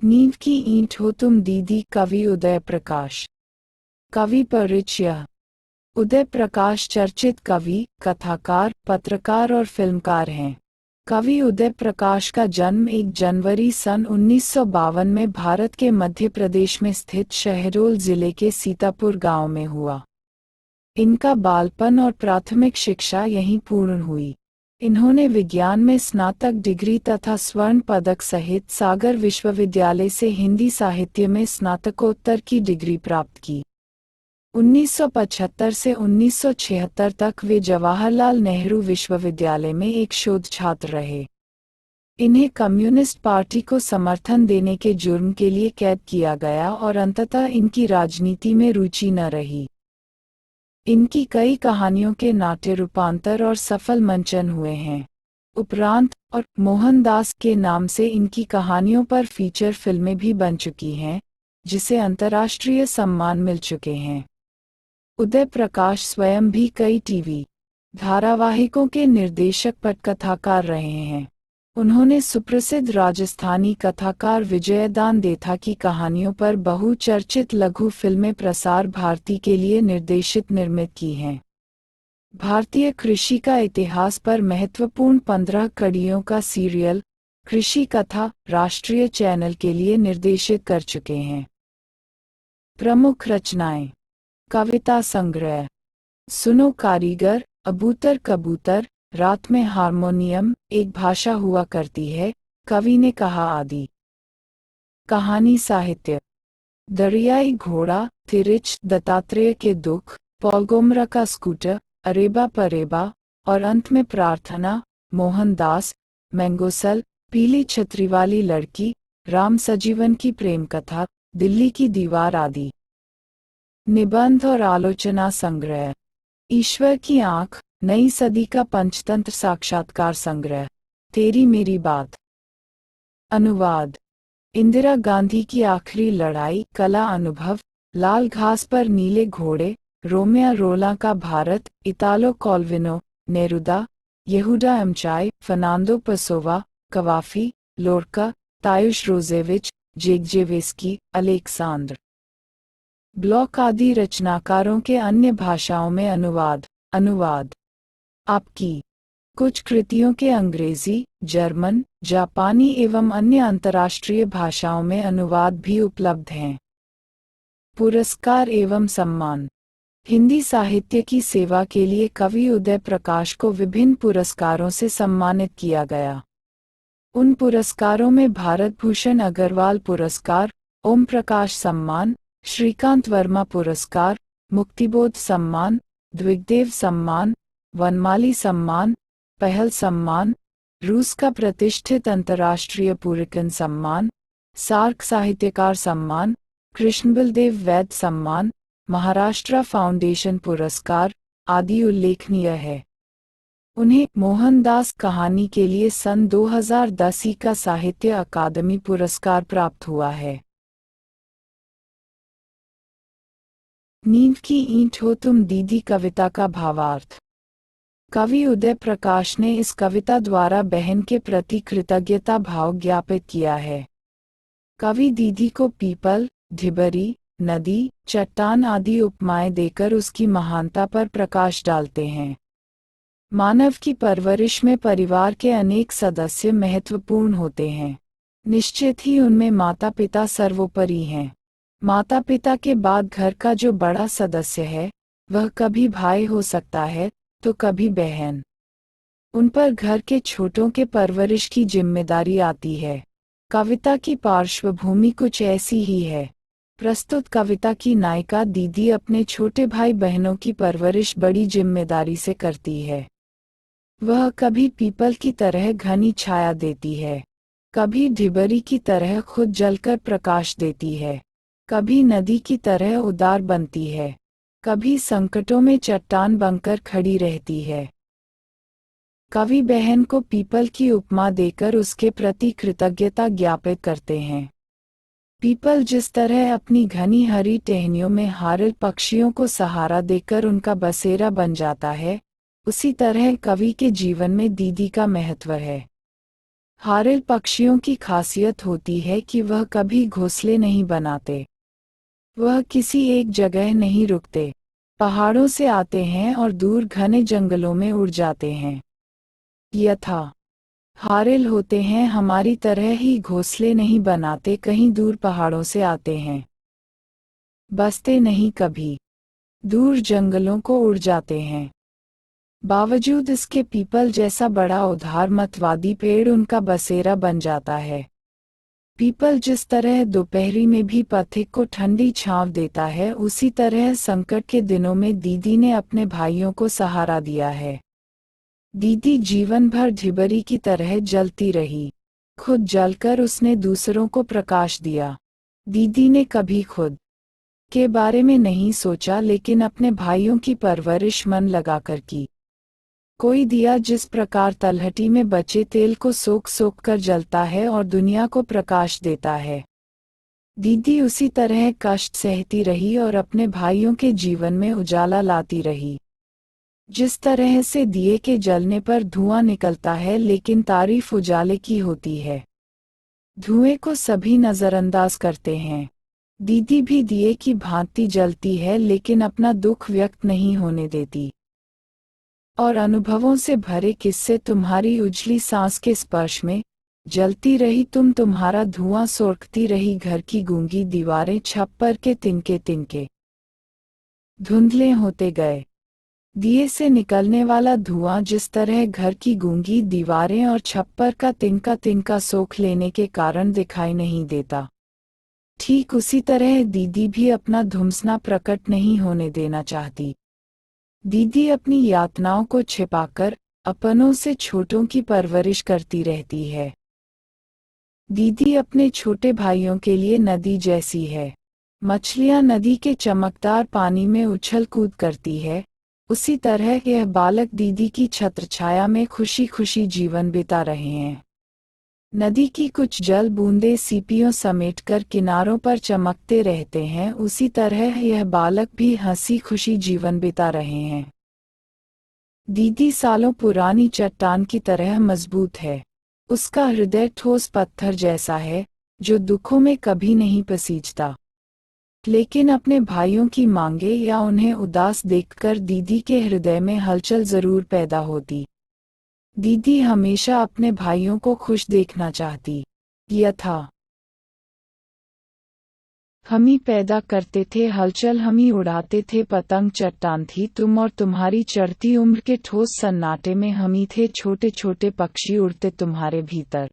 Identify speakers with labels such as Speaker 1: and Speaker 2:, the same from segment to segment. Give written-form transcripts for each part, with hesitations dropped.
Speaker 1: नींव की ईंट हो तुम दीदी। कवि उदय प्रकाश। कवि परिचय। उदय प्रकाश चर्चित कवि, कथाकार, पत्रकार और फिल्मकार हैं। कवि उदय प्रकाश का जन्म 1 जनवरी सन 1952 में भारत के मध्य प्रदेश में स्थित शहडोल जिले के सीतापुर गांव में हुआ। इनका बालपन और प्राथमिक शिक्षा यहीं पूर्ण हुई। इन्होंने विज्ञान में स्नातक डिग्री तथा स्वर्ण पदक सहित सागर विश्वविद्यालय से हिंदी साहित्य में स्नातकोत्तर की डिग्री प्राप्त की। 1975 से 1976 तक वे जवाहरलाल नेहरू विश्वविद्यालय में एक शोध छात्र रहे। इन्हें कम्युनिस्ट पार्टी को समर्थन देने के जुर्म के लिए कैद किया गया और अंततः इनकी राजनीति में रुचि न रही। इनकी कई कहानियों के नाट्य रूपांतर और सफल मंचन हुए हैं। उपरांत और मोहनदास के नाम से इनकी कहानियों पर फीचर फिल्में भी बन चुकी हैं, जिसे अंतर्राष्ट्रीय सम्मान मिल चुके हैं। उदय प्रकाश स्वयं भी कई टीवी धारावाहिकों के निर्देशक पटकथाकार रहे हैं। उन्होंने सुप्रसिद्ध राजस्थानी कथाकार विजयदान देथा की कहानियों पर बहुचर्चित लघु फिल्में प्रसार भारती के लिए निर्देशित निर्मित की हैं। भारतीय कृषि का इतिहास पर महत्वपूर्ण 15 कड़ियों का सीरियल कृषि कथा राष्ट्रीय चैनल के लिए निर्देशित कर चुके हैं। प्रमुख रचनाएं। कविता संग्रह सुनो कारीगर, अबूतर कबूतर, रात में हारमोनियम, एक भाषा हुआ करती है, कवि ने कहा आदि। कहानी साहित्य। दरियाई घोड़ा, तिरिच, दत्तात्रेय के दुख, पॉलगोमरा का स्कूटर, अरेबा परेबा और अंत में प्रार्थना, मोहनदास, मैंगोसल, पीली छतरी वाली लड़की, राम सजीवन की प्रेम कथा, दिल्ली की दीवार आदि। निबंध और आलोचना संग्रह। ईश्वर की आंख, नई सदी का पंचतंत्र साक्षात्कार संग्रह, तेरी मेरी बात। अनुवाद। इंदिरा गांधी की आखिरी लड़ाई, कला अनुभव, लाल घास पर नीले घोड़े, रोमिया रोला का भारत, इतालो कॉल्विनो, नेरुदा, यहूदा एमचाई, फर्नांडो पेसोवा, कवाफी, लोरका, तायुश रोजेविच, जेगजेवेस्की, अलेक्सांद्र ब्लॉक आदि रचनाकारों के अन्य भाषाओं में अनुवाद। आपकी कुछ कृतियों के अंग्रेजी, जर्मन, जापानी एवं अन्य अंतर्राष्ट्रीय भाषाओं में अनुवाद भी उपलब्ध हैं। पुरस्कार एवं सम्मान। हिंदी साहित्य की सेवा के लिए कवि उदय प्रकाश को विभिन्न पुरस्कारों से सम्मानित किया गया। उन पुरस्कारों में भारत भूषण अग्रवाल पुरस्कार, ओम प्रकाश सम्मान, श्रीकांत वर्मा पुरस्कार, मुक्तिबोध सम्मान, द्विगदेव सम्मान, वनमाली सम्मान, पहल सम्मान, रूस का प्रतिष्ठित अंतर्राष्ट्रीय पुरस्कार सम्मान, सार्क साहित्यकार सम्मान, कृष्णबलदेव वैद सम्मान, महाराष्ट्र फाउंडेशन पुरस्कार आदि उल्लेखनीय है। उन्हें मोहनदास कहानी के लिए सन 2010 का साहित्य अकादमी पुरस्कार प्राप्त हुआ है। नींव की ईंट हो तुम दीदी कविता का भावार्थ। कवि उदय प्रकाश ने इस कविता द्वारा बहन के प्रति कृतज्ञता भाव ज्ञापित किया है। कवि दीदी को पीपल, ढिबरी, नदी, चट्टान आदि उपमाएं देकर उसकी महानता पर प्रकाश डालते हैं। मानव की परवरिश में परिवार के अनेक सदस्य महत्वपूर्ण होते हैं। निश्चित ही उनमें माता पिता सर्वोपरि हैं। माता पिता के बाद घर का जो बड़ा सदस्य है, वह कभी भाई हो सकता है, तो कभी बहन। उन पर घर के छोटों के परवरिश की जिम्मेदारी आती है। कविता की पार्श्वभूमि कुछ ऐसी ही है। प्रस्तुत कविता की नायिका दीदी अपने छोटे भाई बहनों की परवरिश बड़ी जिम्मेदारी से करती है। वह कभी पीपल की तरह घनी छाया देती है, कभी ढिबरी की तरह खुद जलकर प्रकाश देती है, कभी नदी की तरह उदार बनती है, कभी संकटों में चट्टान बनकर खड़ी रहती है। कवि बहन को पीपल की उपमा देकर उसके प्रति कृतज्ञता ज्ञापित करते हैं। पीपल जिस तरह अपनी घनी हरी टहनियों में हारिल पक्षियों को सहारा देकर उनका बसेरा बन जाता है, उसी तरह कवि के जीवन में दीदी का महत्व है। हारिल पक्षियों की खासियत होती है कि वह कभी घोंसले नहीं बनाते। वह किसी एक जगह नहीं रुकते। पहाड़ों से आते हैं और दूर घने जंगलों में उड़ जाते हैं। यथा हारिल होते हैं हमारी तरह ही घोंसले नहीं बनाते, कहीं दूर पहाड़ों से आते हैं। बसते नहीं कभी, दूर जंगलों को उड़ जाते हैं। बावजूद इसके पीपल जैसा बड़ा उदारमतवादी पेड़ उनका बसेरा बन जाता है। पीपल जिस तरह दोपहरी में भी पथिक को ठंडी छांव देता है, उसी तरह संकट के दिनों में दीदी ने अपने भाइयों को सहारा दिया है। दीदी जीवन भर ढिबरी की तरह जलती रही। खुद जलकर उसने दूसरों को प्रकाश दिया। दीदी ने कभी खुद के बारे में नहीं सोचा, लेकिन अपने भाइयों की परवरिश मन लगाकर की। कोई दिया जिस प्रकार तलहटी में बचे तेल को सोख सोख कर जलता है और दुनिया को प्रकाश देता है, दीदी उसी तरह कष्ट सहती रही और अपने भाइयों के जीवन में उजाला लाती रही। जिस तरह से दिए के जलने पर धुआं निकलता है, लेकिन तारीफ उजाले की होती है। धुएं को सभी नजरअंदाज करते हैं। दीदी भी दिए की भांति जलती है, लेकिन अपना दुख व्यक्त नहीं होने देती। और अनुभवों से भरे किस्से तुम्हारी उजली सांस के स्पर्श में जलती रही, तुम्हारा धुआं सोखती रही, घर की गूंगी दीवारें छप्पर के तिनके तिनके धुंधले होते गए। दिए से निकलने वाला धुआं जिस तरह घर की गूंगी दीवारें और छप्पर का तिनका सोख लेने के कारण दिखाई नहीं देता, ठीक उसी तरह दीदी भी अपना धुमसना प्रकट नहीं होने देना चाहती। दीदी अपनी यातनाओं को छिपाकर अपनों से छोटों की परवरिश करती रहती है। दीदी अपने छोटे भाइयों के लिए नदी जैसी है। मछलियां नदी के चमकदार पानी में उछल कूद करती है, उसी तरह यह बालक दीदी की छत्रछाया में खुशी खुशी जीवन बिता रहे हैं। नदी की कुछ जल बूंदे सीपियों समेटकर किनारों पर चमकते रहते हैं, उसी तरह यह बालक भी हंसी खुशी जीवन बिता रहे हैं। दीदी सालों पुरानी चट्टान की तरह मजबूत है। उसका हृदय ठोस पत्थर जैसा है, जो दुखों में कभी नहीं पसीजता। लेकिन अपने भाइयों की मांगे या उन्हें उदास देखकर दीदी के हृदय में हलचल जरूर पैदा होती। दीदी हमेशा अपने भाइयों को खुश देखना चाहती। यथा हम ही पैदा करते थे हलचल, हम ही उड़ाते थे पतंग, चट्टान थी तुम और तुम्हारी चढ़ती उम्र के ठोस सन्नाटे में हम ही थे छोटे छोटे पक्षी उड़ते तुम्हारे भीतर।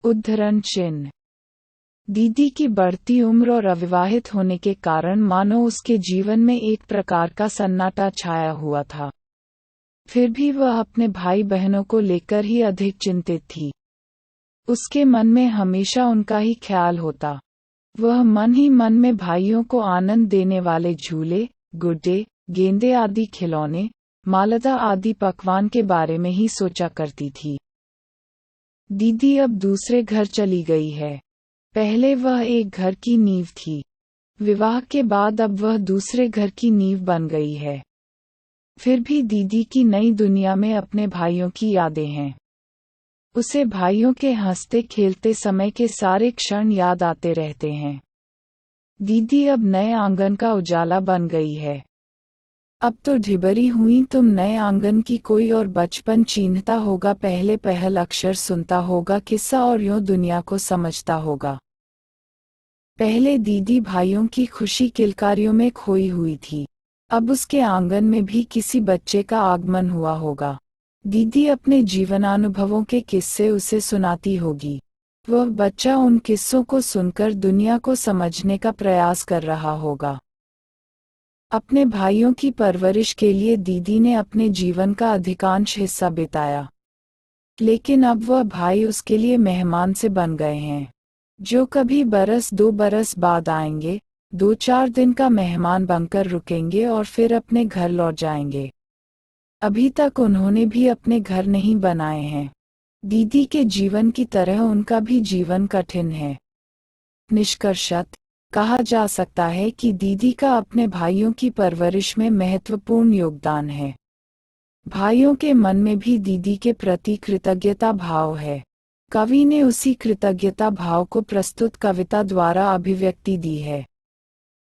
Speaker 1: उद्धरण चिन्ह। दीदी की बढ़ती उम्र और अविवाहित होने के कारण मानो उसके जीवन में एक प्रकार का सन्नाटा छाया हुआ था। फिर भी वह अपने भाई बहनों को लेकर ही अधिक चिंतित थी। उसके मन में हमेशा उनका ही ख्याल होता। वह मन ही मन में भाइयों को आनंद देने वाले झूले, गुड्डे, गेंदे आदि खिलौने, मालदा आदि पकवान के बारे में ही सोचा करती थी। दीदी अब दूसरे घर चली गई है। पहले वह एक घर की नींव थी। विवाह के बाद अब वह दूसरे घर की नींव बन गई है। फिर भी दीदी की नई दुनिया में अपने भाइयों की यादें हैं। उसे भाइयों के हंसते खेलते समय के सारे क्षण याद आते रहते हैं। दीदी अब नए आंगन का उजाला बन गई है। अब तो ढिबरी हुई तुम नए आंगन की, कोई और बचपन चिन्हता होगा, पहले पहल अक्षर सुनता होगा, किस्सा और यूं दुनिया को समझता होगा। पहले दीदी भाइयों की खुशी किलकारियों में खोई हुई थी। अब उसके आंगन में भी किसी बच्चे का आगमन हुआ होगा। दीदी अपने जीवनानुभवों के किस्से उसे सुनाती होगी। वह बच्चा उन किस्सों को सुनकर दुनिया को समझने का प्रयास कर रहा होगा। अपने भाइयों की परवरिश के लिए दीदी ने अपने जीवन का अधिकांश हिस्सा बिताया, लेकिन अब वह भाई उसके लिए मेहमान से बन गए हैं, जो कभी बरस 2 बरस बाद आएंगे, 2-4 दिन का मेहमान बनकर रुकेंगे और फिर अपने घर लौट जाएंगे। अभी तक उन्होंने भी अपने घर नहीं बनाए हैं। दीदी के जीवन की तरह उनका भी जीवन कठिन है। निष्कर्षतः कहा जा सकता है कि दीदी का अपने भाइयों की परवरिश में महत्वपूर्ण योगदान है। भाइयों के मन में भी दीदी के प्रति कृतज्ञता भाव है। कवि ने उसी कृतज्ञता भाव को प्रस्तुत कविता द्वारा अभिव्यक्ति दी है।